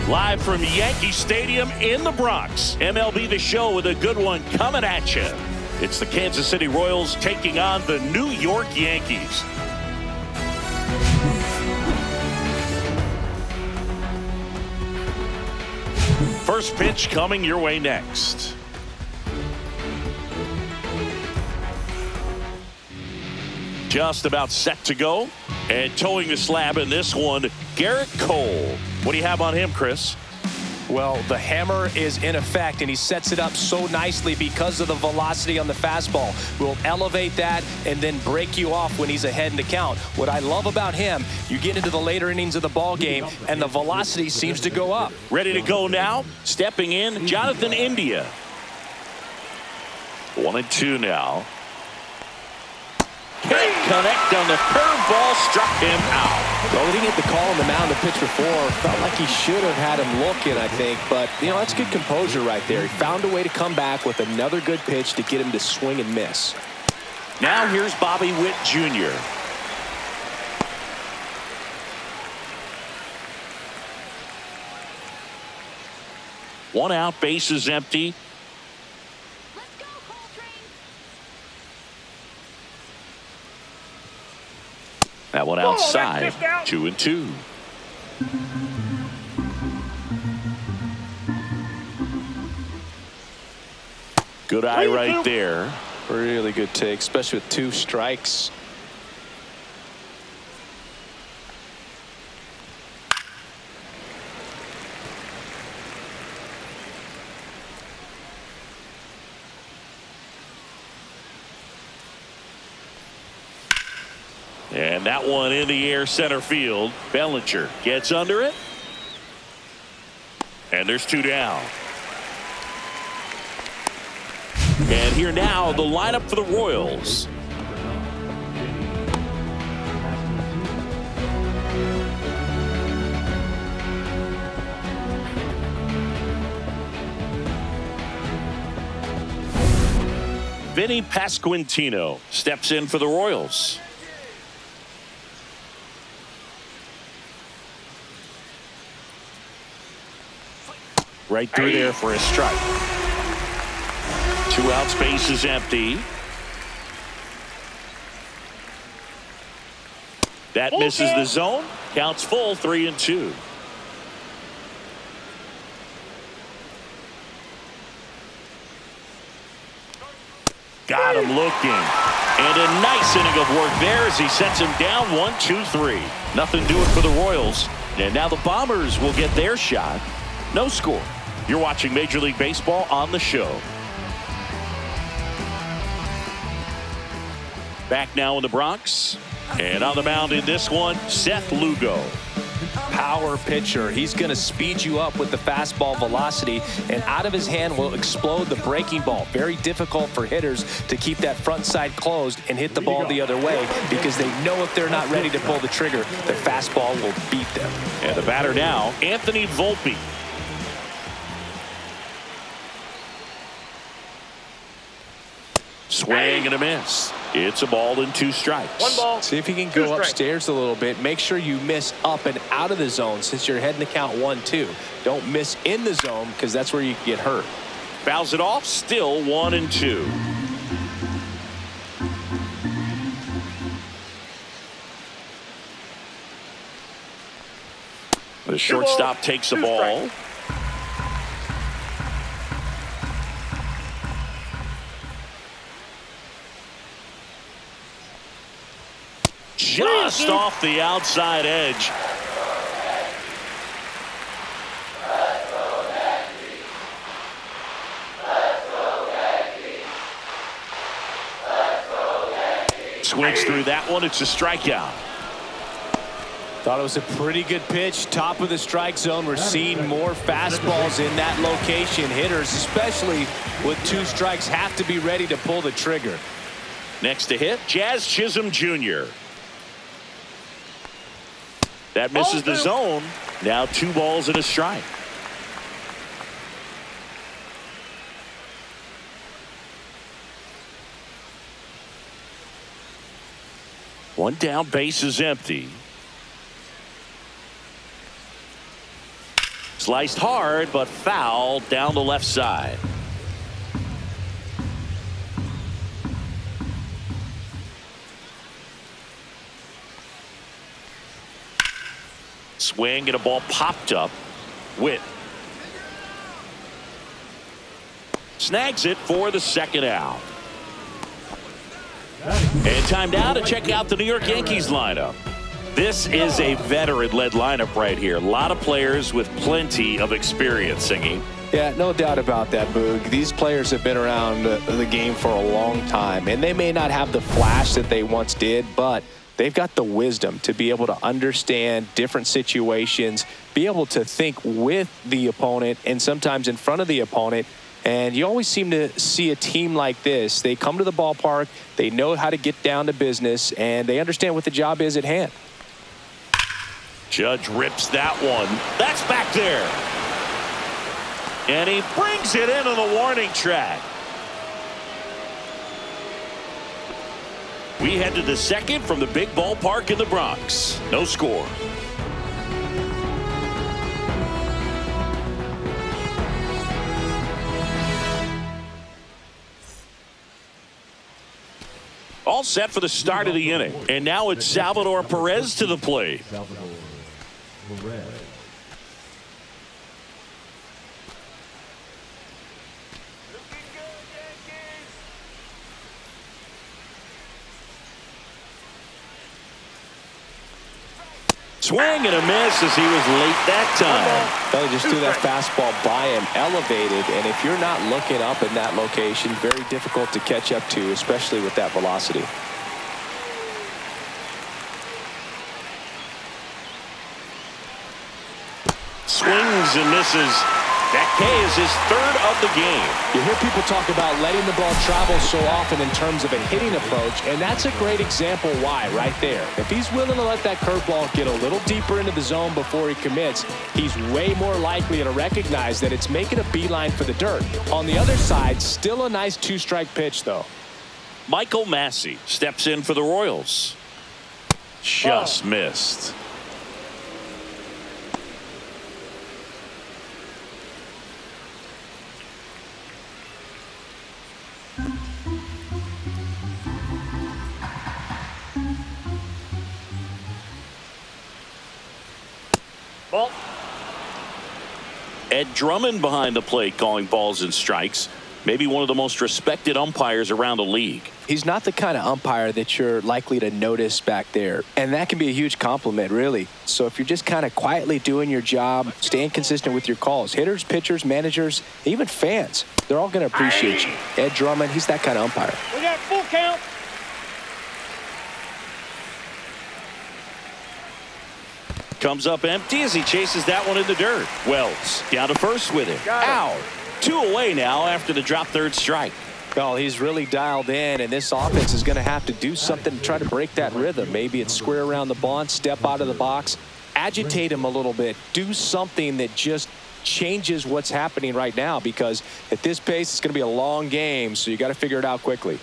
Live from Yankee Stadium in the Bronx, MLB The Show with a good one coming at you. It's the Kansas City Royals taking on the New York Yankees. First pitch coming your way next. Just about set to go. And towing the slab in this one, Garrett Cole. What do you have on him, Chris? Well, the hammer is in effect, and he sets it up so nicely because of the velocity on the fastball. Will elevate that and then break you off when he's ahead in the count. What I love about him, you get into the later innings of the ball game, and the velocity seems to go up. Ready to go now. Stepping in, Jonathan India. 1-2 now. Can't connect on the curveball, struck him out. Well, he didn't get the call on the mound to pitch before. Felt like he should have had him looking, I think. But, you know, that's good composure right there. He found a way to come back with another good pitch to get him to swing and miss. Now here's Bobby Witt Jr. One out, bases empty. That one outside, 2-2. Good eye right there. Really good take, especially with 2 strikes. And that one in the air, center field. Bellinger gets under it. And there's 2 down. And here now, the lineup for the Royals. Vinny Pasquantino steps in for the Royals. Right through there for a strike. 2 outs, base is empty. That misses the zone. Counts full, 3-2. Got him looking. And a nice inning of work there as he sets him down 1-2-3. Nothing doing for the Royals. And now the Bombers will get their shot. No score. You're watching Major League Baseball on the Show. Back now in the Bronx. And on the mound in this one, Seth Lugo. Power pitcher. He's going to speed you up with the fastball velocity, and out of his hand will explode the breaking ball. Very difficult for hitters to keep that front side closed and hit the ball the other way, because they know if they're not ready to pull the trigger, the fastball will beat them. And the batter now, Anthony Volpe. Swing and a miss. It's a ball and 2 strikes. 1 ball. See if you can go upstairs a little bit. Make sure you miss up and out of the zone since you're heading to count 1-2. Don't miss in the zone, because that's where you get hurt. Fouls it off. Still 1-2. The shortstop takes the ball. Just off the outside edge. Swings through that one. It's a strikeout. Thought it was a pretty good pitch. Top of the strike zone. We're seeing more fastballs in that location. Hitters, especially with 2 strikes, have to be ready to pull the trigger. Next to hit, Jazz Chisholm Jr. That misses the zone. Now 2 balls and a strike. One down, base is empty. Sliced hard, but foul down the left side. Swing and a ball popped up. Witt snags it for the second out. And time now to check out the New York Yankees lineup. This is a veteran-led lineup right here. A lot of players with plenty of experience, Singy. Yeah, no doubt about that, Boog. These players have been around the game for a long time, and they may not have the flash that they once did, but they've got the wisdom to be able to understand different situations, be able to think with the opponent and sometimes in front of the opponent. And you always seem to see a team like this. They come to the ballpark, they know how to get down to business, and they understand what the job is at hand. Judge rips that one. That's back there. And he brings it into the warning track. We head to the second from the big ballpark in the Bronx. No score. All set for the start of the inning. And now it's Salvador Perez to the plate. Swing and a miss as he was late that time. They just threw that fastball by him, elevated, and if you're not looking up in that location, very difficult to catch up to, especially with that velocity. Swings and misses. That K is his third of the game. You hear people talk about letting the ball travel so often in terms of a hitting approach, and that's a great example why right there. If he's willing to let that curveball get a little deeper into the zone before he commits, he's way more likely to recognize that it's making a beeline for the dirt. On the other side, still a nice two-strike pitch, though. Michael Massey steps in for the Royals. Just missed. Ed Drummond behind the plate calling balls and strikes. Maybe one of the most respected umpires around the league. He's not the kind of umpire that you're likely to notice back there, and that can be a huge compliment, really. So if you're just kind of quietly doing your job, staying consistent with your calls, hitters, pitchers, managers, even fans, they're all going to appreciate you. Ed Drummond, he's that kind of umpire. We got full count. Comes up empty as he chases that one in the dirt. Wells down to first with it. Out. 2 away now after the drop third strike. Well, he's really dialed in, and this offense is going to have to do something to try to break that rhythm. Maybe it's square around the bunt, step out of the box, agitate him a little bit, do something that just changes what's happening right now, because at this pace, it's going to be a long game, so you got to figure it out quickly.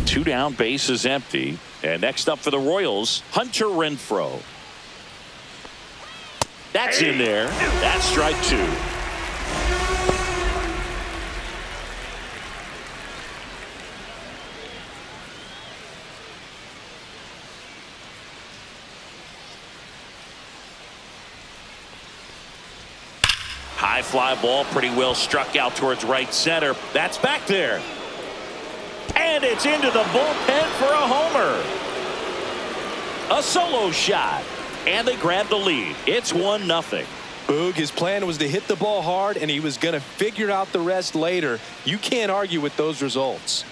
Two down, base is empty. And next up for the Royals, Hunter Renfroe. That's in there. That's strike 2. High fly ball, pretty well struck out towards right center. That's back there. And it's into the bullpen for a homer. A solo shot. And they grab the lead. It's 1-0. Boog, his plan was to hit the ball hard, and he was going to figure out the rest later. You can't argue with those results.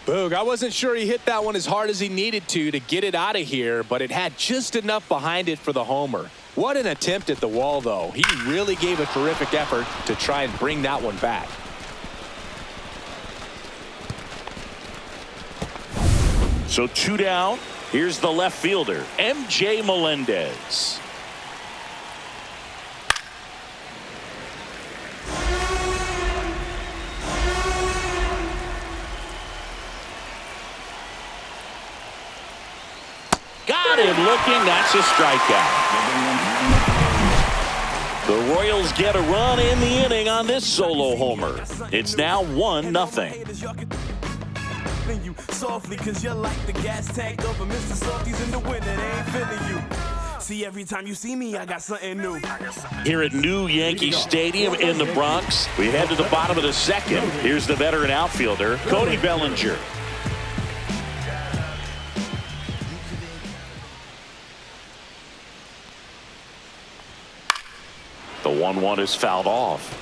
Boog, I wasn't sure he hit that one as hard as he needed to get it out of here, but it had just enough behind it for the homer. What an attempt at the wall, though. He really gave a terrific effort to try and bring that one back. So 2 down. Here's the left fielder, MJ Melendez. Got him looking. That's a strikeout. The Royals get a run in the inning on this solo homer. It's now 1-0. Softly, cause you're like the gas tank over Mr. Softies in the winter. They ain't feeling you. See, every time you see me, I got something new. Here at New Yankee Stadium in the Bronx, we head to the bottom of the second. Here's the veteran outfielder, Cody Bellinger. The 1-1 is fouled off.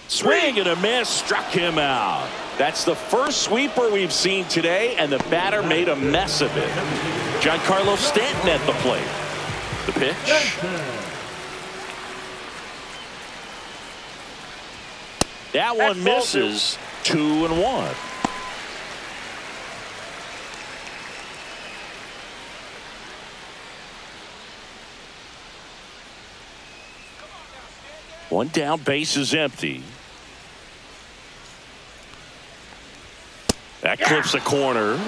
Swing and a miss, struck him out. That's the first sweeper we've seen today, and the batter made a mess of it. Giancarlo Stanton at the plate. The pitch. That one misses. 2-1. One down, base is empty. That clips a corner.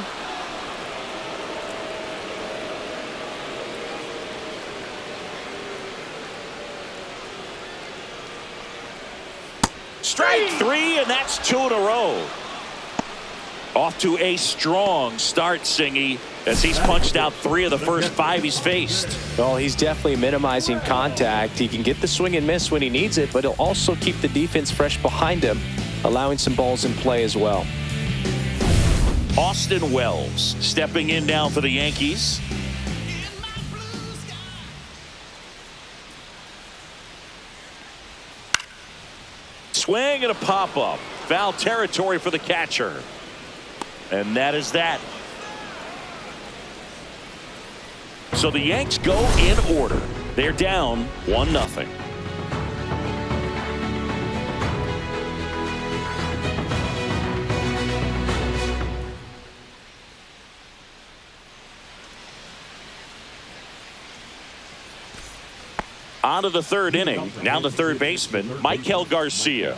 Strike 3, and that's 2 in a row. Off to a strong start, Singy, as he's punched out 3 of the first 5 he's faced. Well, he's definitely minimizing contact. He can get the swing and miss when he needs it, but he'll also keep the defense fresh behind him, allowing some balls in play as well. Austin Wells stepping in now for the Yankees. Swing and a pop-up. Foul territory for the catcher. And that is that. So the Yanks go in order. They're down 1-0. On to the third inning. Now the third baseman, Maikel Garcia.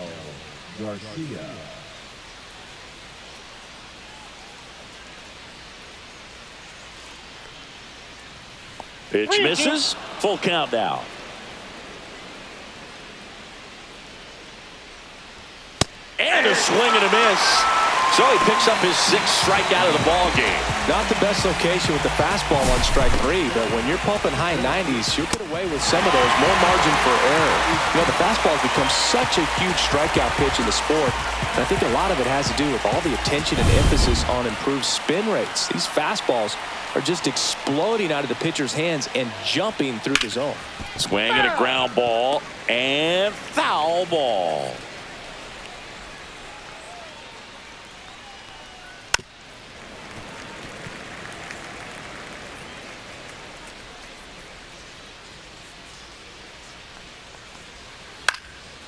Pitch misses. Full count now. And a swing and a miss. So he picks up his 6th strikeout of the ball game. Not the best location with the fastball on strike 3, but when you're pumping high 90s, you'll get away with some of those. More margin for error. You know, the fastball has become such a huge strikeout pitch in the sport. And I think a lot of it has to do with all the attention and emphasis on improved spin rates. These fastballs are just exploding out of the pitcher's hands and jumping through the zone. Swing and a ground ball and foul ball.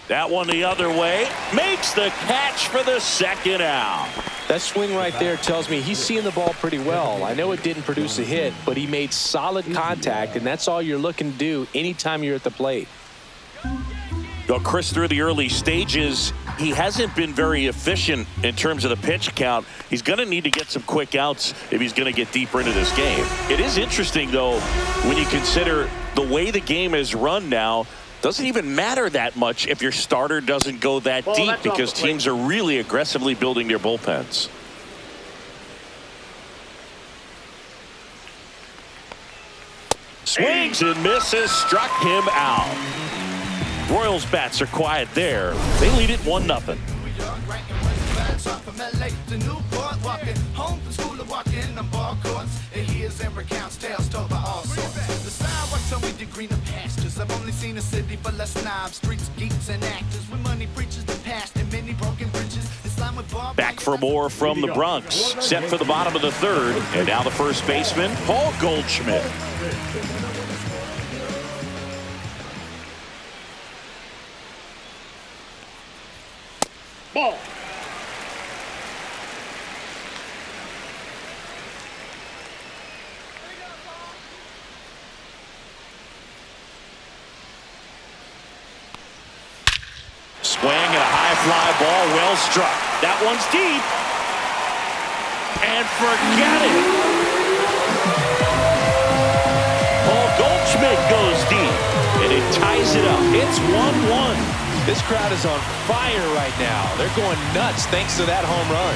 That one the other way. Makes the catch for the second out. That swing right there tells me he's seeing the ball pretty well. I know it didn't produce a hit, but he made solid contact, and that's all you're looking to do anytime you're at the plate. Well, Chris, through the early stages, he hasn't been very efficient in terms of the pitch count. He's going to need to get some quick outs if he's going to get deeper into this game. It is interesting, though, when you consider the way the game is run now. Doesn't even matter that much if your starter doesn't go that deep, because teams are really aggressively building their bullpens. Swings and misses, struck him out. Royals bats are quiet there. They lead it 1-0. I've only seen a city for less snobs, streets, geeks, and actors. When money preaches the past and many broken bridges. Back for more from the Bronx. Set for the bottom of the third. And now the first baseman, Paul Goldschmidt. Ball. Swing and a high fly ball, well struck. That one's deep. And forget it. Paul Goldschmidt goes deep. And it ties it up. It's 1-1. This crowd is on fire right now. They're going nuts thanks to that home run.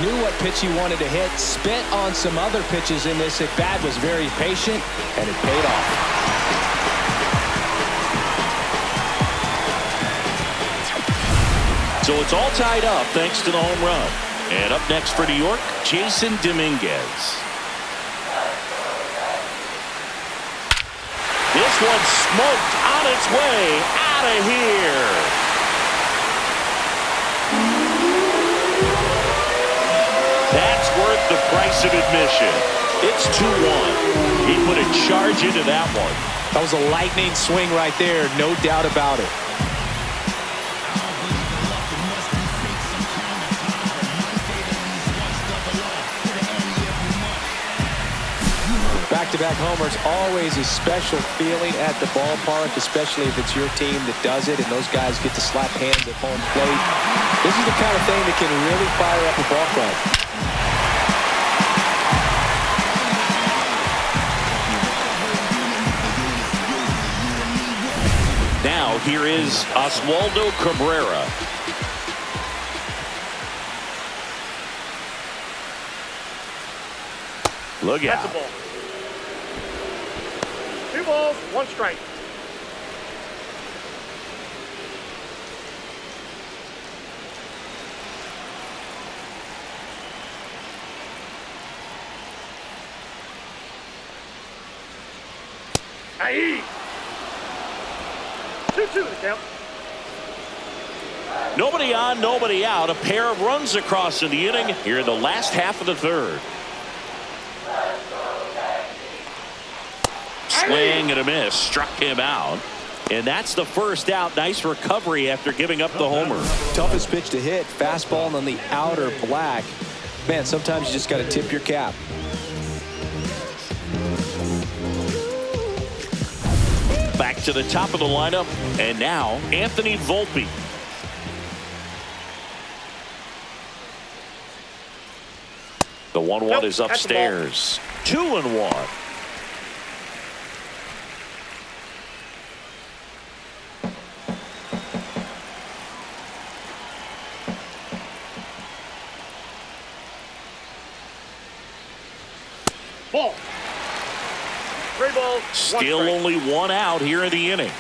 Knew what pitch he wanted to hit, spent on some other pitches in this at bat, was very patient, and it paid off. So it's all tied up thanks to the home run. And up next for New York, Jason Dominguez. This one smoked on its way out of here. That's worth the price of admission. It's 2-1. He put a charge into that one. That was a lightning swing right there, no doubt about it. Back-to-back homers, always a special feeling at the ballpark, especially if it's your team that does it and those guys get to slap hands at home plate. This is the kind of thing that can really fire up a ball club. Now here is Oswaldo Cabrera. Look out. That's a ball. 2 balls, 1 strike. Aye. 2-2 the count. Nobody on, nobody out. A pair of runs across in the inning here in the last half of the third. Swing and a miss, struck him out. And that's the first out. Nice recovery after giving up the homer. Toughest pitch to hit, fastball on the outer black. Man, sometimes you just got to tip your cap. Back to the top of the lineup, and now Anthony Volpe. The 1-1 is upstairs. 2-1. Ball. 3 balls, 1 Still strike. only 1 out here in the inning.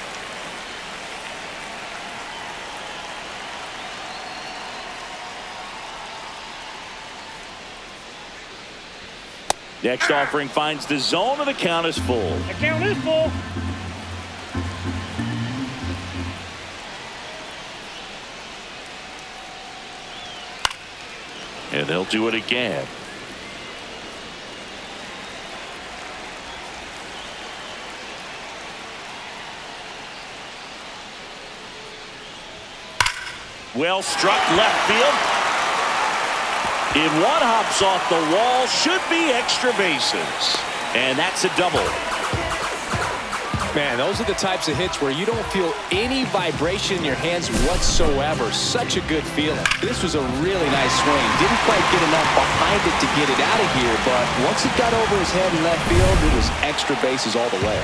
Next offering finds the zone, and the count is full. The count is full. And they'll do it again. Well struck left field. In one hops off the wall, should be extra bases. And that's a double. Man, those are the types of hits where you don't feel any vibration in your hands whatsoever. Such a good feeling. This was a really nice swing. Didn't quite get enough behind it to get it out of here, but once it got over his head in left field, it was extra bases all the way.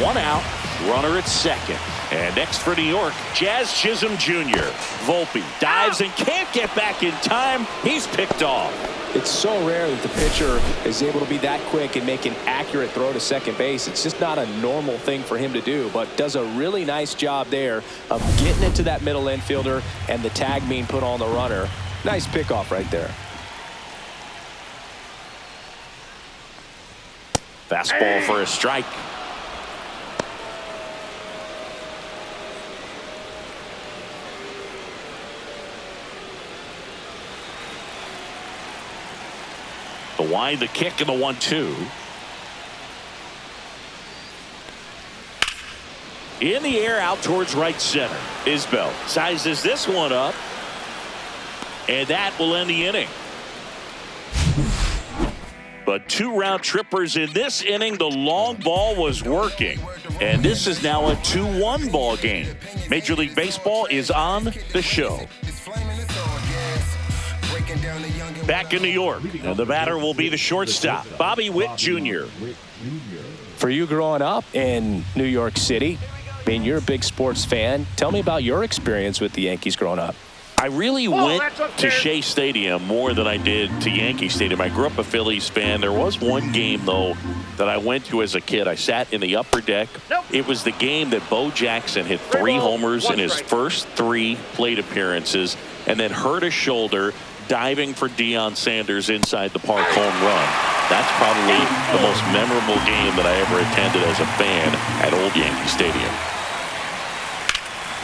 1 out, runner at second. And next for New York, Jazz Chisholm Jr. Volpe dives and can't get back in time. He's picked off. It's so rare that the pitcher is able to be that quick and make an accurate throw to second base. It's just not a normal thing for him to do, but does a really nice job there of getting it to that middle infielder and the tag being put on the runner. Nice pickoff right there. Fastball for a strike. The wind, the kick, and the 1-2. In the air, out towards right center. Isbell sizes this one up. And that will end the inning. But 2 round trippers in this inning. The long ball was working. And this is now a 2-1 ball game. Major League Baseball is on the show. Back in New York, and the batter will be the shortstop, Bobby Witt Jr. For you growing up in New York City, I mean, you're a big sports fan. Tell me about your experience with the Yankees growing up. I really went to Shea Stadium more than I did to Yankee Stadium. I grew up a Phillies fan. There was one game, though, that I went to as a kid. I sat in the upper deck. It was the game that Bo Jackson hit 3 homers in his first 3 plate appearances and then hurt his shoulder diving for Deion Sanders inside the park home run. That's probably the most memorable game that I ever attended as a fan at Old Yankee Stadium.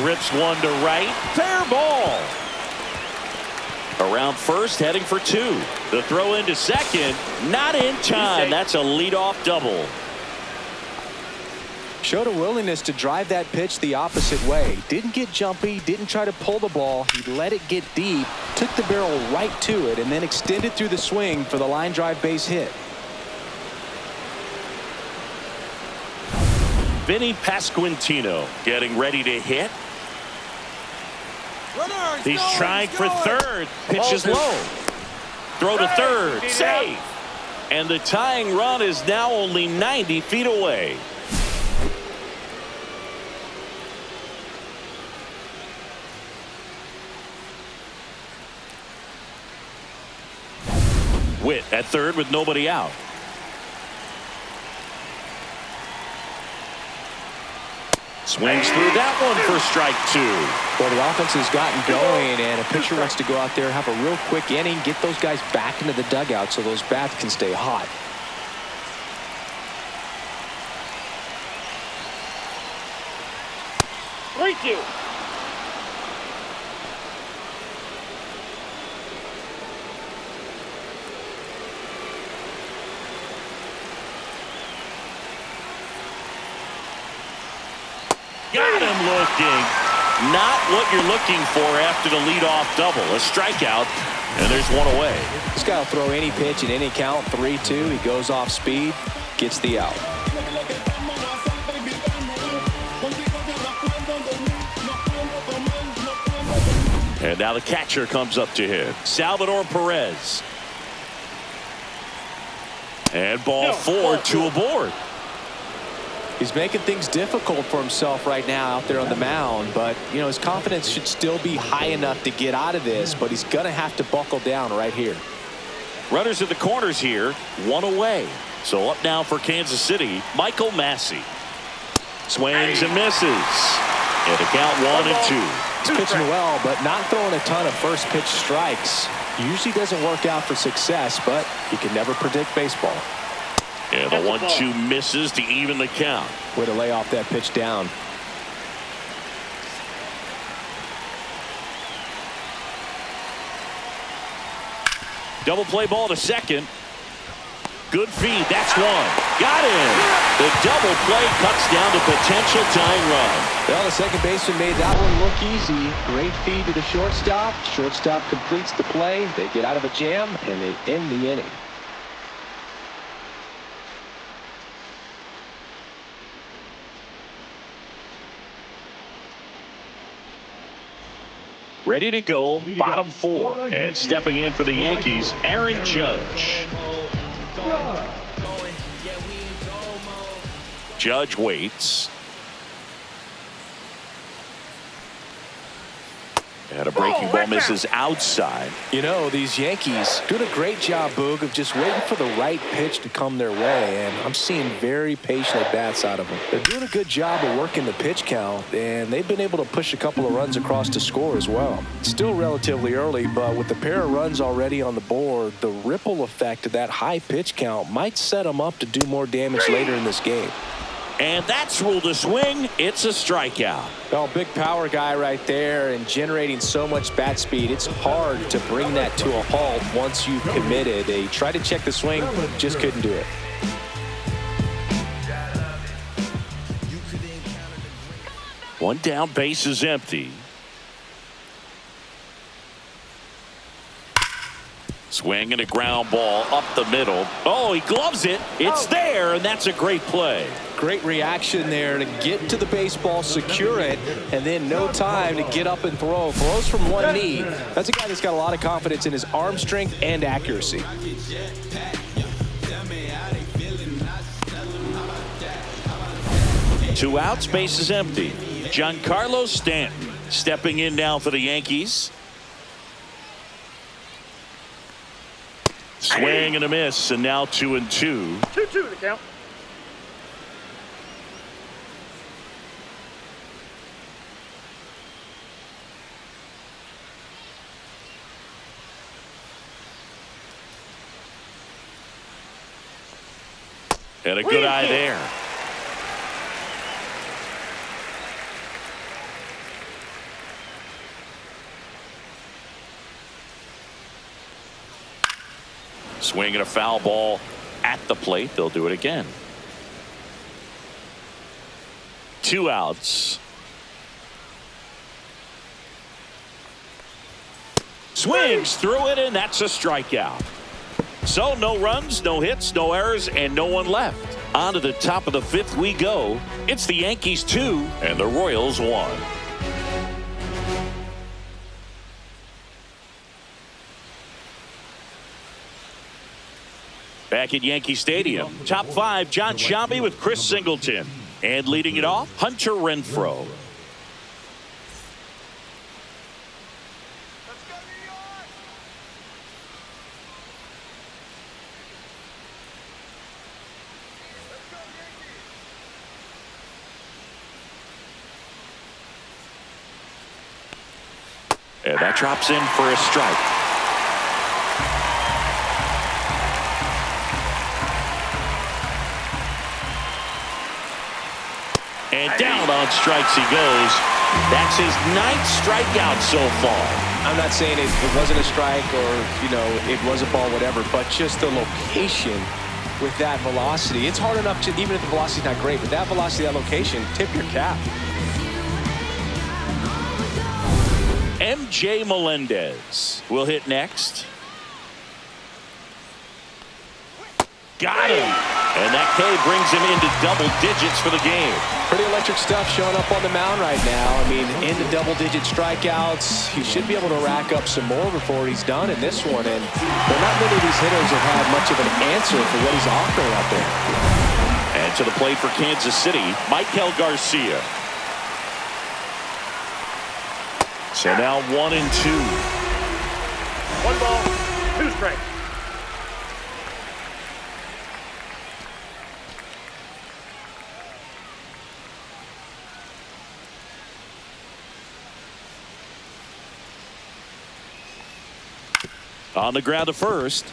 Rips one to right. Fair ball. Around first, heading for 2. The throw into second, not in time. That's a leadoff double. Showed a willingness to drive that pitch the opposite way. Didn't get jumpy, didn't try to pull the ball. He let it get deep, took the barrel right to it, and then extended through the swing for the line drive base hit. Vinny Pasquantino getting ready to hit. He's trying for third. Pitch is low. Throw to third. Safe. And the tying run is now only 90 feet away. Witt at third with nobody out. Swings through that one for strike 2. Well, the offense has gotten going, and a pitcher wants to go out there, have a real quick inning, get those guys back into the dugout so those bats can stay hot. Thank you. Got him looking. Not what you're looking for after the leadoff double. A strikeout, and there's one away. This guy will throw any pitch in any count. 3-2. He goes off speed, gets the out. And now the catcher comes up to him. Salvador Perez. And ball 4, 2 aboard. He's making things difficult for himself right now out there on the mound, but you know his confidence should still be high enough to get out of this, but he's gonna have to buckle down right here. Runners at the corners here, 1 away. So up now for Kansas City, Michael Massey. Swings and misses. And a count 1-2. He's pitching well, but not throwing a ton of first pitch strikes. Usually doesn't work out for success, but you can never predict baseball. And the 1-2 misses to even the count. Way to lay off that pitch down. Double play ball to second. Good feed. That's one. Got him. The double play cuts down the potential tying run. Well, the second baseman made that one look easy. Great feed to the shortstop. Shortstop completes the play. They get out of a jam, and they end the inning. Ready to go, bottom 4. And stepping in for the Yankees, Aaron Judge. Judge waits. And a breaking ball misses outside. You know, these Yankees doing a great job, Boog, of just waiting for the right pitch to come their way, and I'm seeing very patient at-bats out of them. They're doing a good job of working the pitch count, and they've been able to push a couple of runs across to score as well. It's still relatively early, but with the pair of runs already on the board, the ripple effect of that high pitch count might set them up to do more damage later in this game. And that's ruled a swing. It's a strikeout. Well, big power guy right there and generating so much bat speed. It's hard to bring that to a halt once you've committed. They tried to check the swing, just couldn't do it. One down, base is empty. Swing and a ground ball up the middle. Oh, he gloves it. It's there, and that's a great play. Great reaction there to get to the baseball, secure it, and then no time to get up and throw. Throws from one knee. That's a guy that's got a lot of confidence in his arm strength and accuracy. 2 outs, base is empty. Giancarlo Stanton stepping in now for the Yankees. Swing and a miss, and now 2-2. 2-2 the count. And a good eye there. Swing and a foul ball at the plate. They'll do it again. 2 outs. Swings through it, and that's a strikeout. So no runs, no hits, no errors, and no one left. On to the top of the 5th we go. It's the Yankees 2 and the Royals 1. Back at Yankee Stadium, top 5, John Sciambi with Chris Singleton. And leading it off, Hunter Renfroe. And that drops in for a strike. And down on strikes he goes. That's his 9th strikeout so far. I'm not saying it wasn't a strike or, you know, it was a ball, whatever, but just the location with that velocity. It's hard enough to, even if the velocity's not great, but that velocity, that location, tip your cap. MJ Melendez will hit next. Got him. And that K brings him into double digits for the game. Pretty electric stuff showing up on the mound right now. I mean, into double-digit strikeouts. He should be able to rack up some more before he's done in this one. And not many of these hitters have had much of an answer for what he's offering out there. And to the plate for Kansas City, Michael Garcia. So now 1-2. 1 ball, 2 strikes. On the ground to first.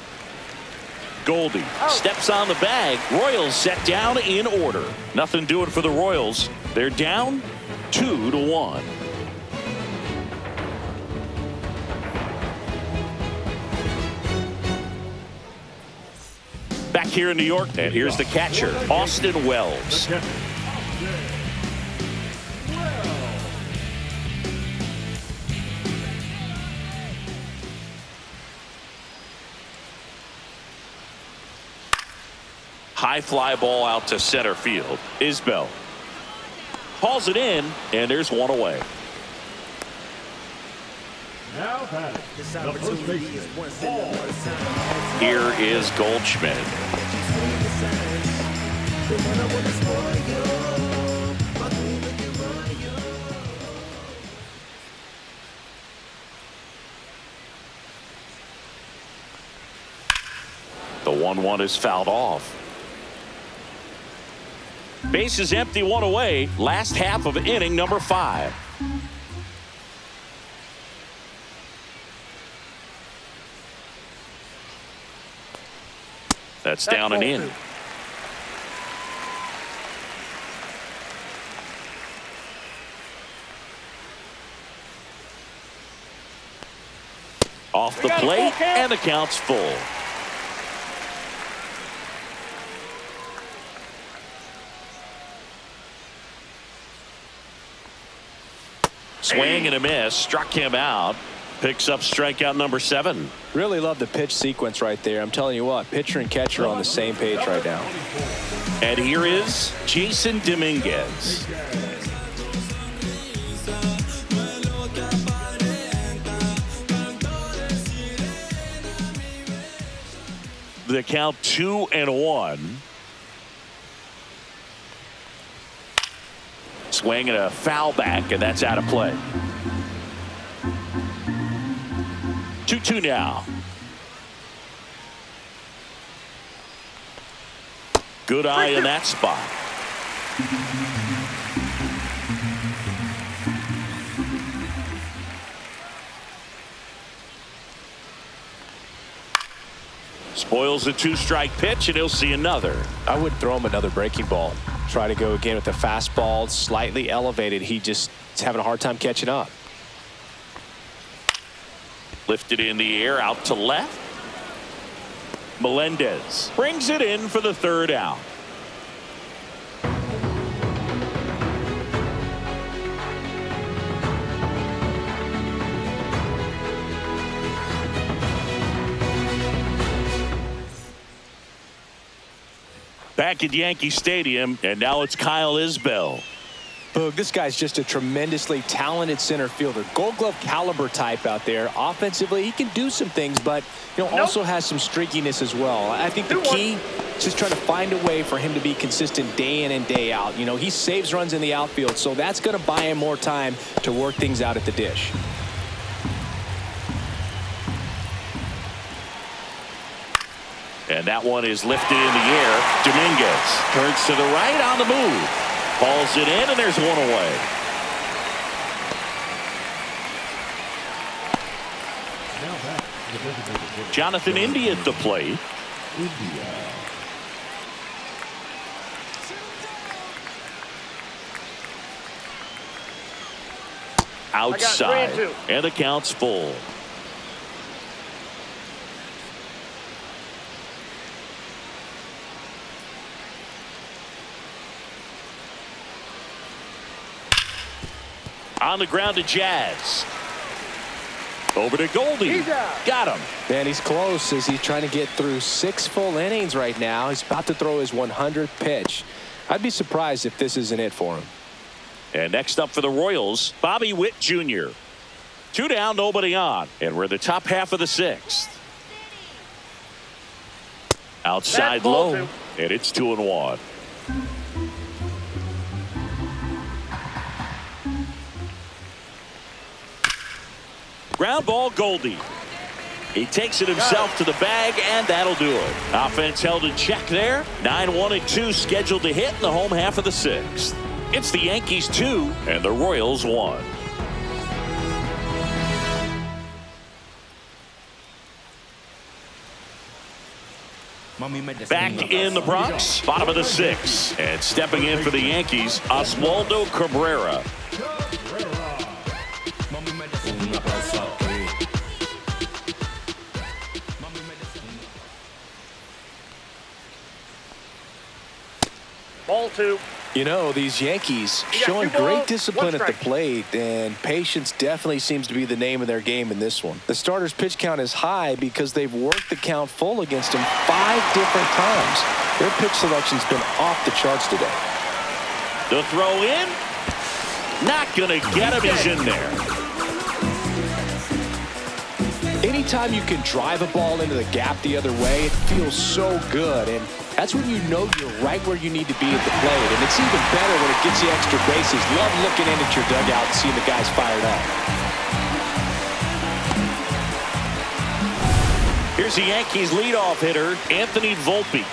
Goldie steps on the bag. Royals set down in order. Nothing doing for the Royals. They're down 2-1. Back here in New York, and here's the catcher, Austin Wells. High fly ball out to center field. Isbell hauls it in, and there's one away. Now batting. The first baseman. Here is Goldschmidt. The 1-1 is fouled off. Base is empty, 1 away. Last half of inning number 5. That's down and in. Off the plate, and the count's full. Swing and a miss, struck him out. Picks up strikeout number 7. Really love the pitch sequence right there. I'm telling you what, pitcher and catcher are on the same page right now. And here is Jason Dominguez. The count 2-1. Swing and a foul back, and that's out of play. 2-2 now. Good eye in that spot. Spoils a 2-strike pitch, and he'll see another. I would throw him another breaking ball. Try to go again with the fastball, slightly elevated. He just is having a hard time catching up. Lifted in the air, out to left. Melendez brings it in for the 3rd out. Back at Yankee Stadium, and now it's Kyle Isbell. Boog, this guy's just a tremendously talented center fielder. Gold Glove caliber type out there. Offensively, he can do some things, but also has some streakiness as well. I think the key is just trying to find a way for him to be consistent day in and day out. He saves runs in the outfield, so that's going to buy him more time to work things out at the dish. And that one is lifted in the air. Dominguez turns to the right on the move. Hauls it in, and there's one away. Jonathan India at the plate. Outside, and the count's full. On the ground to Jazz. Over to Goldie. Got him. Man, he's close as he's trying to get through 6 full innings right now. He's about to throw his 100th pitch. I'd be surprised if this isn't it for him. And next up for the Royals, Bobby Witt Jr. 2 down, nobody on. And we're in the top half of the 6th. Outside low. And it's 2-1. Ground ball, Goldie. He takes it himself to the bag, and that'll do it. Offense held in check there. 9-1-2 scheduled to hit in the home half of the 6th. It's the Yankees 2 and the Royals 1. Back in the Bronx, bottom of the 6th. And stepping in for the Yankees, Oswaldo Cabrera. Ball 2. These Yankees showing great discipline at the plate, and patience definitely seems to be the name of their game in this one. The starter's pitch count is high because they've worked the count full against him 5 different times. Their pitch selection's been off the charts today. The throw in. Not going to get him. He's in there. Anytime you can drive a ball into the gap the other way, it feels so good. And that's when you know you're right where you need to be at the plate. And it's even better when it gets you extra bases. Love looking in at your dugout and seeing the guys fired up. Here's the Yankees leadoff hitter, Anthony Volpe.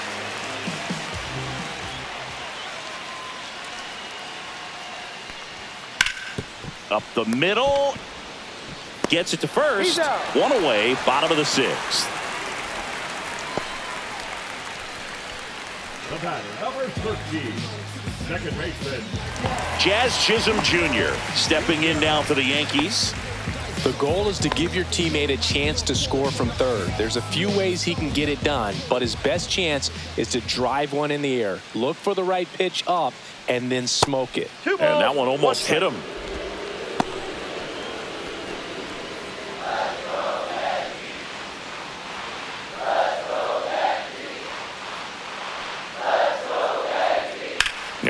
Up the middle. Gets it to first. One away, bottom of the 6th. The batter, number 13, second baseman, Jazz Chisholm Jr. stepping in now for the Yankees. The goal is to give your teammate a chance to score from third. There's a few ways he can get it done, but his best chance is to drive one in the air. Look for the right pitch up and then smoke it. And that one almost hit him.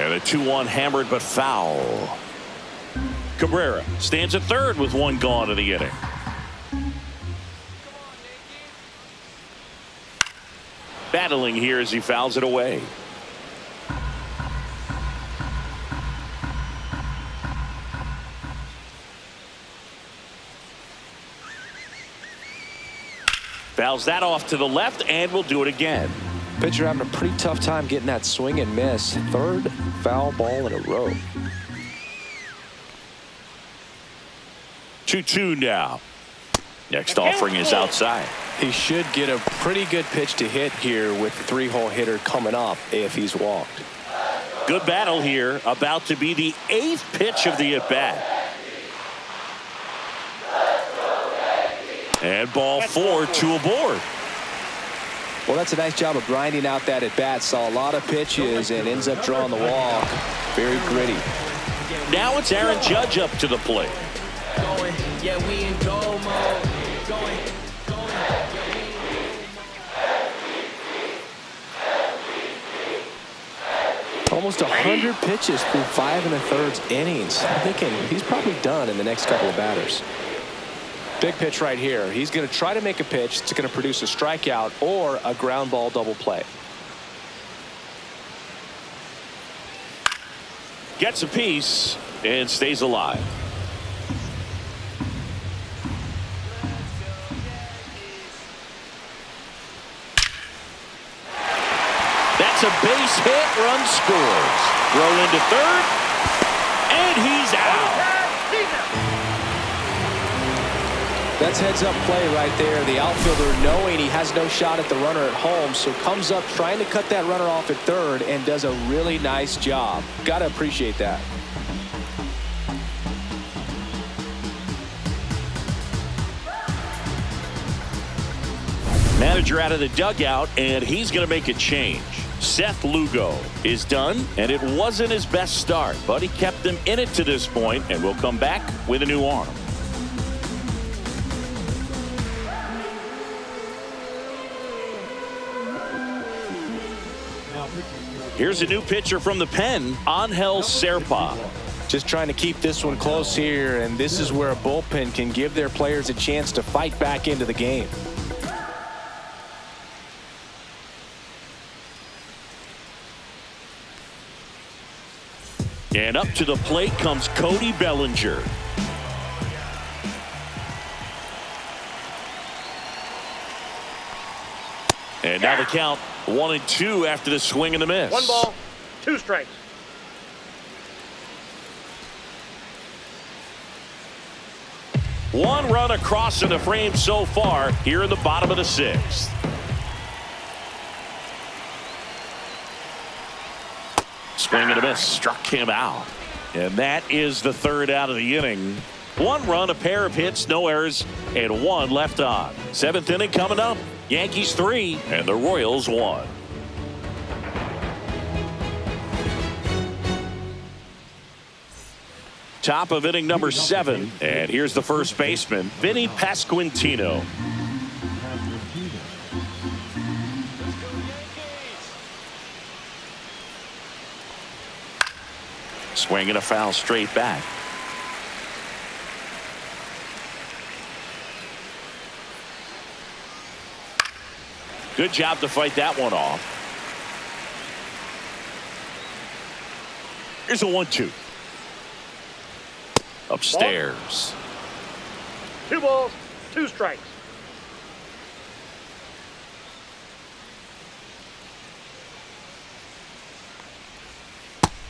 And a 2-1 hammered but foul. Cabrera stands at third with one gone in the inning. Battling here as he fouls it away. Fouls that off to the left and will do it again. Pitcher having a pretty tough time getting that swing and miss. Third foul ball in a row. 2-2 now. Next offering is outside. He should get a pretty good pitch to hit here with the 3-hole hitter coming up if he's walked. Good battle here. About to be the 8th pitch of the at-bat. And ball 4, 2 aboard. Well, that's a nice job of grinding out that at-bat. Saw a lot of pitches and ends up drawing the walk. Very gritty. Now it's Aaron Judge up to the plate. Yeah, we in goal mode. Almost 100 pitches through 5 1/3 innings. I'm thinking he's probably done in the next couple of batters. Big pitch right here. He's going to try to make a pitch that's going to produce a strikeout or a ground ball double play. Gets a piece and stays alive. That's a base hit. Run scores. Throw into third. And he's out. That's heads-up play right there. The outfielder knowing he has no shot at the runner at home, so comes up trying to cut that runner off at third and does a really nice job. Got to appreciate that. Manager out of the dugout, and he's going to make a change. Seth Lugo is done, and it wasn't his best start, but he kept them in it to this point, and will come back with a new arm. Here's a new pitcher from the pen, Angel Serpa. Just trying to keep this one close here, and this is where a bullpen can give their players a chance to fight back into the game. And up to the plate comes Cody Bellinger. And now the count 1-2 after the swing and the miss. 1 ball, 2 strikes. One run across in the frame so far here in the bottom of the 6th. Swing and a miss, struck him out. And that is the 3rd out of the inning. 1 run, a pair of hits, no errors, and 1 left on. 7th inning coming up. Yankees 3 and the Royals 1. Top of inning number 7, and here's the first baseman, Vinny Pasquantino. Swing and a foul straight back. Good job to fight that one off. Here's a 1-2. Upstairs. 2 balls, 2 strikes.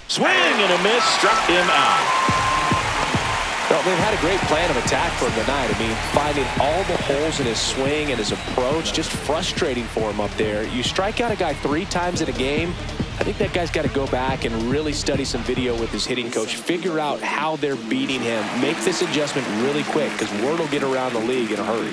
Swing and a miss, struck him out. Well, they've had a great plan of attack for him tonight. I mean, finding all the holes in his swing and his approach, just frustrating for him up there. You strike out a guy 3 times in a game, I think that guy's got to go back and really study some video with his hitting coach, figure out how they're beating him, make this adjustment really quick, because word will get around the league in a hurry.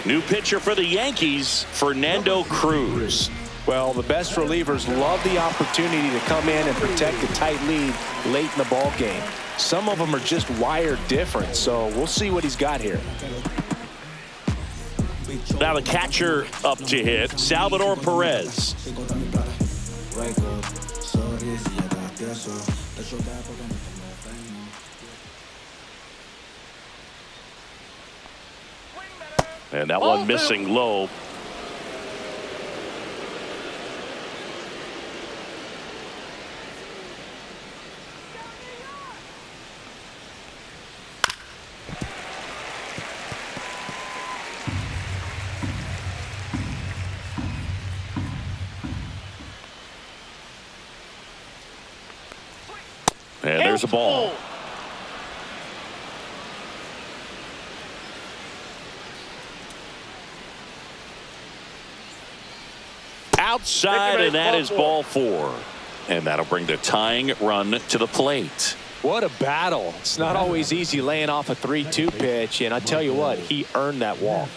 New pitcher for the Yankees, Fernando Cruz. Well, the best relievers love the opportunity to come in and protect a tight lead late in the ball game. Some of them are just wired different, so we'll see what he's got here. Now the catcher up to hit, Salvador Perez. And that one missing low. And there's a ball. Outside, and that is ball 4. And that'll bring the tying run to the plate. What a battle. It's not always easy laying off a 3-2 pitch, and I tell you what, he earned that walk.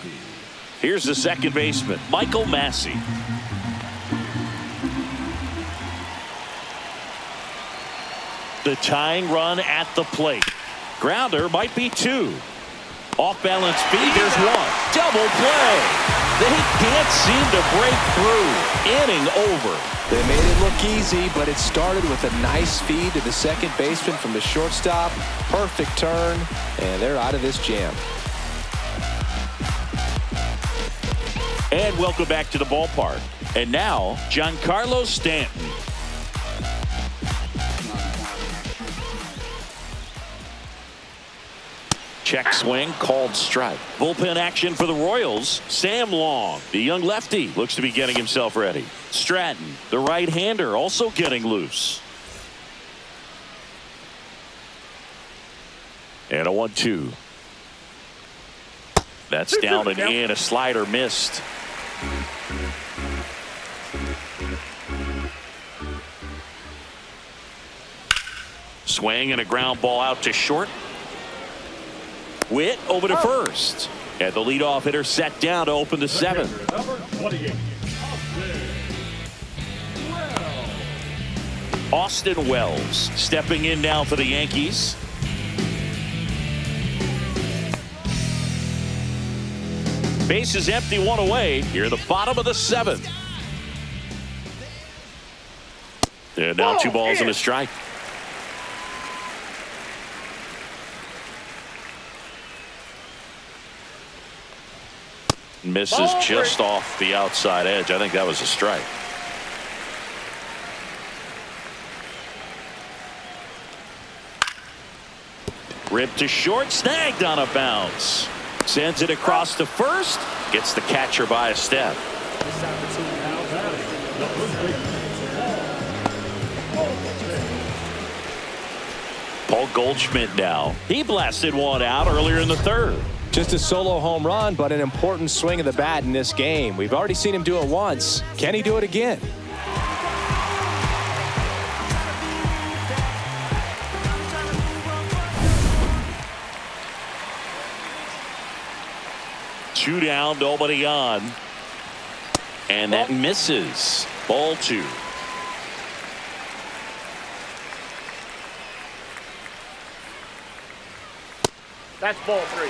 Here's the second baseman, Michael Massey. The tying run at the plate. Grounder might be 2. Off balance feed, there's 1. Double play. They can't seem to break through. Inning over. They made it look easy, but it started with a nice feed to the second baseman from the shortstop. Perfect turn, and they're out of this jam. And welcome back to the ballpark. And now, Giancarlo Stanton. Check swing, called strike. Bullpen action for the Royals. Sam Long, the young lefty, looks to be getting himself ready. Stratton, the right-hander, also getting loose. And a 1-2. That's down and in. A slider missed. Swing and a ground ball out to short. Witt over to first. And the leadoff hitter set down to open the 7th. Number 28. Austin Wells stepping in now for the Yankees. Base is empty, 1 away. Here, the bottom of the 7th. And now 2 balls and a strike. Misses just off the outside edge. I think that was a strike. Ripped to short, snagged on a bounce. Sends it across to first. Gets the catcher by a step. Paul Goldschmidt now. He blasted one out earlier in the 3rd. Just a solo home run, but an important swing of the bat in this game. We've already seen him do it once. Can he do it again? Two down, nobody on. And that misses. Ball 2. That's ball 3.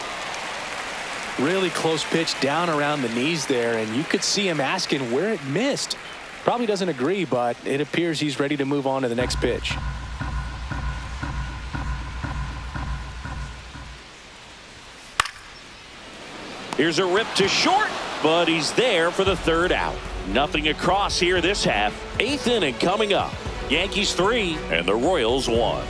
Really close pitch down around the knees there, and you could see him asking where it missed. Probably doesn't agree, but it appears he's ready to move on to the next pitch. Here's a rip to short, but he's there for the 3rd out. Nothing across here this half. 8th inning coming up. Yankees 3 and the Royals 1.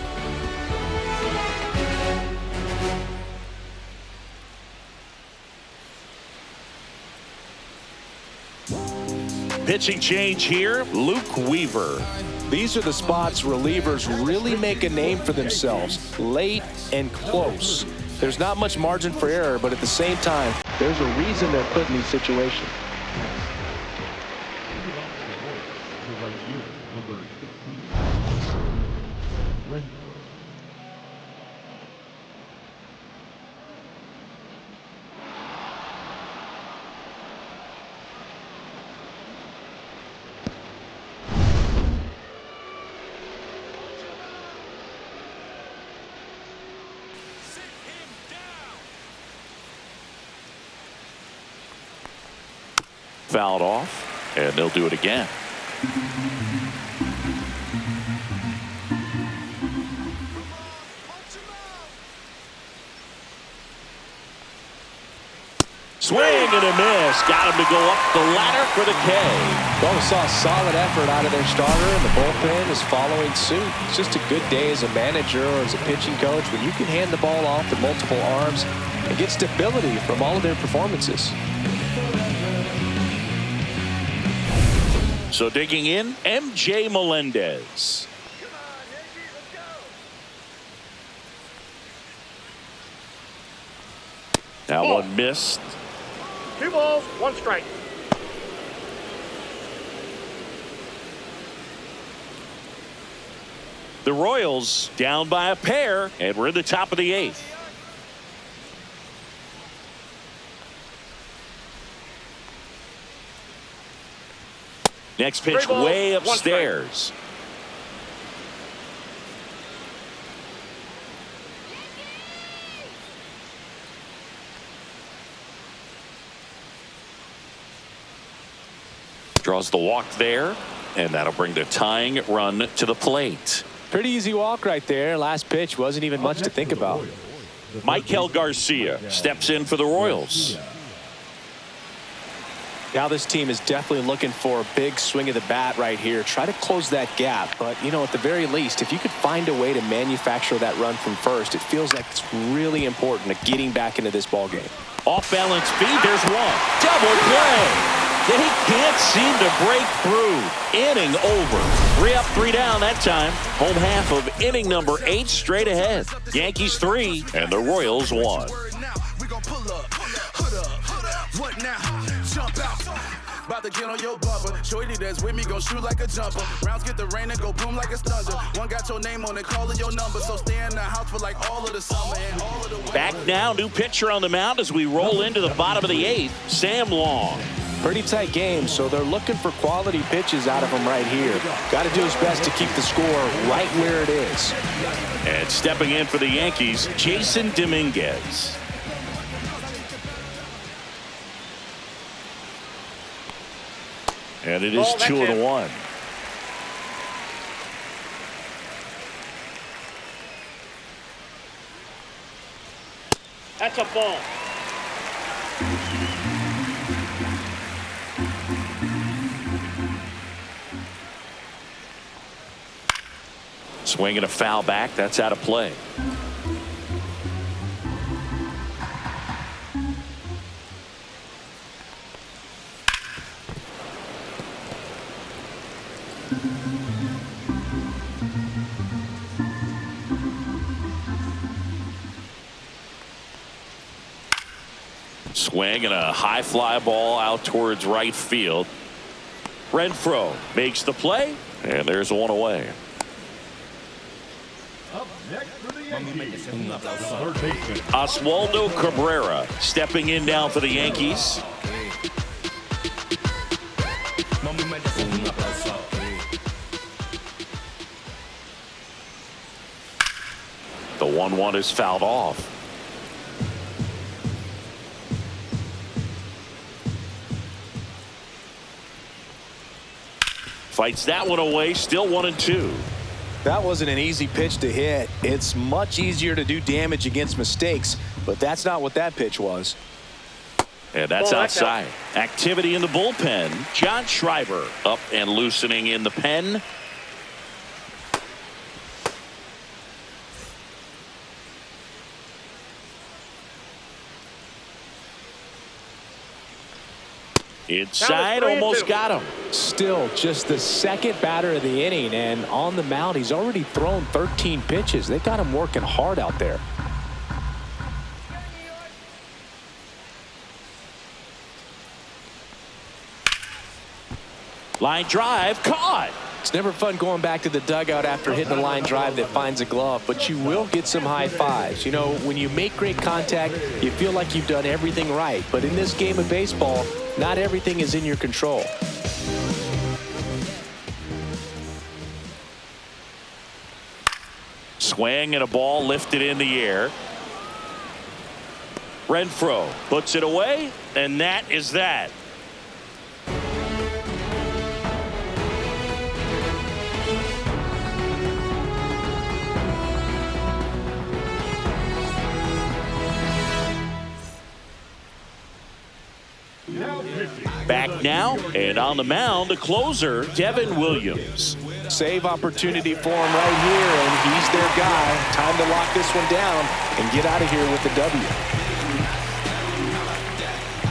Pitching change here, Luke Weaver. These are the spots relievers really make a name for themselves, late and close. There's not much margin for error, but at the same time, there's a reason they're put in these situations. Fouled off, and they'll do it again. Swing and a miss. Got him to go up the ladder for the K. Well, we saw a solid effort out of their starter, and the bullpen is following suit. It's just a good day as a manager or as a pitching coach when you can hand the ball off to multiple arms and get stability from all of their performances. So digging in, MJ Melendez. Now one missed. 2 balls, 1 strike. The Royals down by a pair, and we're in the top of the 8th. Next pitch 3 balls, way 1 strike. upstairs. Draws the walk there, and that'll bring the tying run to the plate. Pretty easy walk right there. Last pitch wasn't even much to think about. Michael Garcia steps in for the Royals. Now this team is definitely looking for a big swing of the bat right here. Try to close that gap. But, you know, at the very least, if you could find a way to manufacture that run from first, it feels like it's really important to getting back into this ball game. Off balance speed, there's one. Double play. They can't seem to break through. Inning over. 3 up, 3 down that time. Home half of inning number 8 straight ahead. Yankees 3 and the Royals 1. What now? Jump out. About to get on your bumper. Shorty that's with me gon' shoot like a jumper. Rounds get the rain and go boom like a thunder. One got your name on it, calling your number. So stay in the house for like all of the summer and all of the winter. Back now, new pitcher on the mound as we roll into the bottom of the 8th. Sam Long. Pretty tight game, so they're looking for quality pitches out of him right here. Got to do his best to keep the score right where it is. And stepping in for the Yankees, Jason Dominguez. And it is 2-1. That's a ball. Swinging a foul back. That's out of play. Swing and a high fly ball out towards right field. Renfroe makes the play, and there's one away. Oswaldo Cabrera stepping in now for the Yankees. The 1-1 is fouled off. Fights that one away, still 1-2. That wasn't an easy pitch to hit. It's much easier to do damage against mistakes, but that's not what that pitch was. And that's outside. Activity in the bullpen. John Schreiber up and loosening in the pen. Inside, almost got him. Still just the second batter of the inning, and on the mound he's already thrown 13 pitches. They got him working hard out there. Line drive caught. It's never fun going back to the dugout after hitting a line drive that finds a glove, but you will get some high fives. You know, when you make great contact, you feel like you've done everything right. But in this game of baseball, not everything is in your control. Swing and a ball lifted in the air. Renfroe puts it away, and that is that. now. And on the mound, the closer, Devin Williams. Save opportunity for him right here, and he's their guy. Time to lock this one down and get out of here with the W.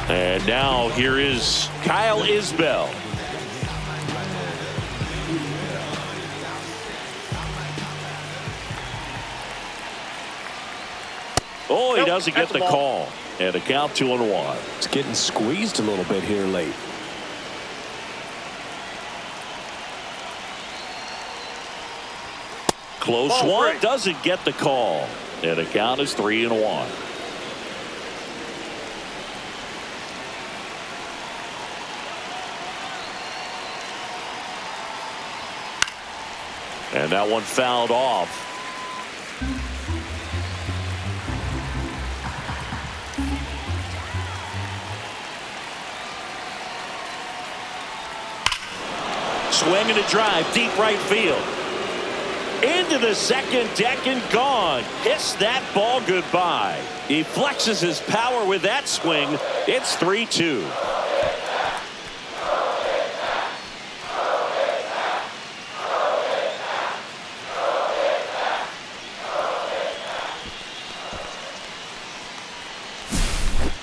And now here is Kyle Isbell. Oh, he doesn't get the call. And a count 2-1. It's getting squeezed a little bit here late. Close one, doesn't get the call. And the count is 3-1. And that one fouled off. Swing and a drive, deep right field. Into the second deck and gone. Kiss that ball goodbye. He flexes his power with that swing. It's 3-2.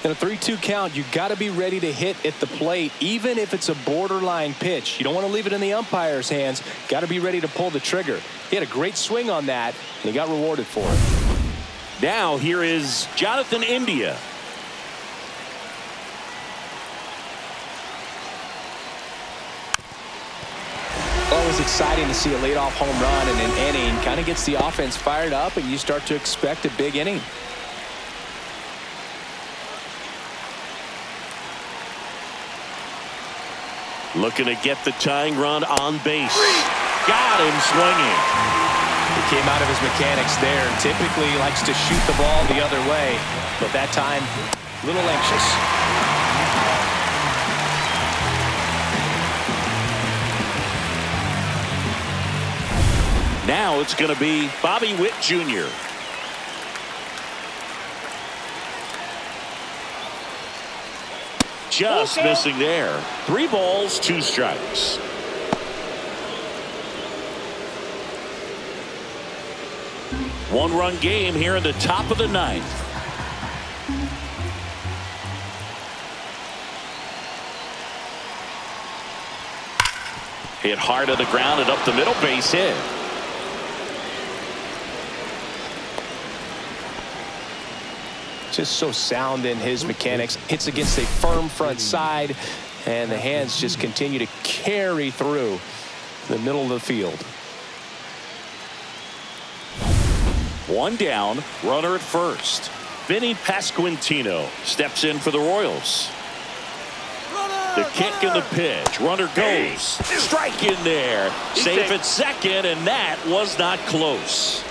In a 3-2 count, you got to be ready to hit at the plate, even if it's a borderline pitch. You don't want to leave it in the umpire's hands. Got to be ready to pull the trigger. He had a great swing on that, and he got rewarded for it. Now here is Jonathan India. Always exciting to see a leadoff home run in an inning. Kind of gets the offense fired up, and you start to expect a big inning. Looking to get the tying run on base. Got him swinging. He came out of his mechanics there. Typically likes to shoot the ball the other way, but that time a little anxious. Now it's going to be Bobby Witt Jr. Just missing there. 3 balls, 2 strikes. One-run game here in the top of the 9th. Hit hard to the ground and up the middle, base hit. Just so sound in his mechanics. Hits against a firm front side, and the hands just continue to carry through the middle of the field. 1 down, runner at first. Vinny Pasquantino steps in for the Royals. The kick and the pitch. Runner goes. Strike in there. Safe at second, and that was not close.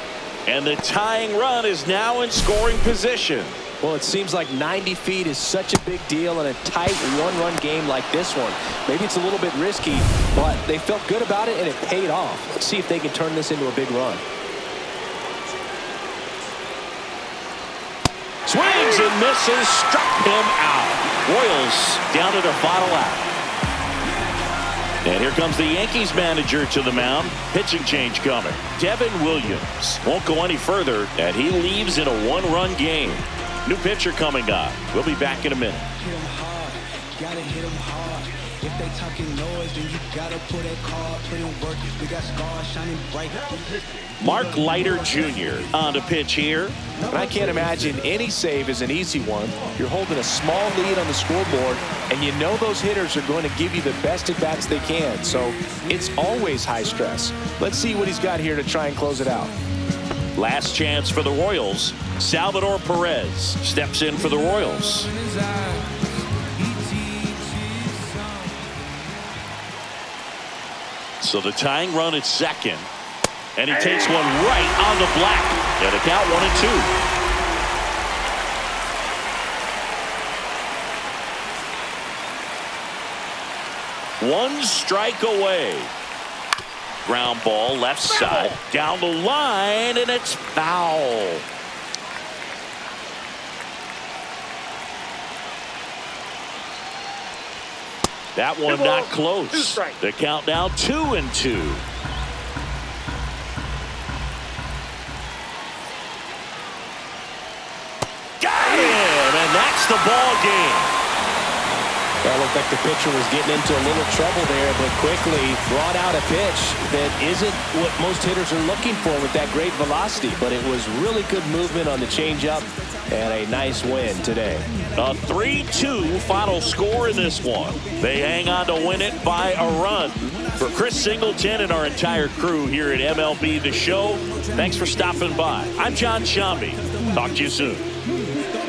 And the tying run is now in scoring position. Well, it seems like 90 feet is such a big deal in a tight one-run game like this one. Maybe it's a little bit risky, but they felt good about it, and it paid off. Let's see if they can turn this into a big run. Swings and misses. Struck him out. Royals down to their final out. And here comes the Yankees manager to the mound. Pitching change coming. Devin Williams won't go any further, and he leaves in a 1-run game. New pitcher coming up. We'll be back in a minute. Hit 'em hard, gotta hit 'em hard. If they talking noise, then you gotta pull that card, put in work. We got scars shining bright. Mark Leiter Jr. on to pitch here. And I can't imagine any save is an easy one. You're holding a small lead on the scoreboard, and you know those hitters are going to give you the best at-bats they can. So it's always high stress. Let's see what he's got here to try and close it out. Last chance for the Royals. Salvador Perez steps in for the Royals. So the tying run at second. And he takes one right on the black. And a count 1-2. One strike away. Ground ball left side. Down the line, and it's foul. That one not close. The count now 2-2. Got him, and that's the ball game. That looked like the pitcher was getting into a little trouble there, but quickly brought out a pitch that isn't what most hitters are looking for with that great velocity, but it was really good movement on the changeup and a nice win today. A 3-2 final score in this one. They hang on to win it by a run. For Chris Singleton and our entire crew here at MLB The Show, thanks for stopping by. I'm John Shambi. Talk to you soon.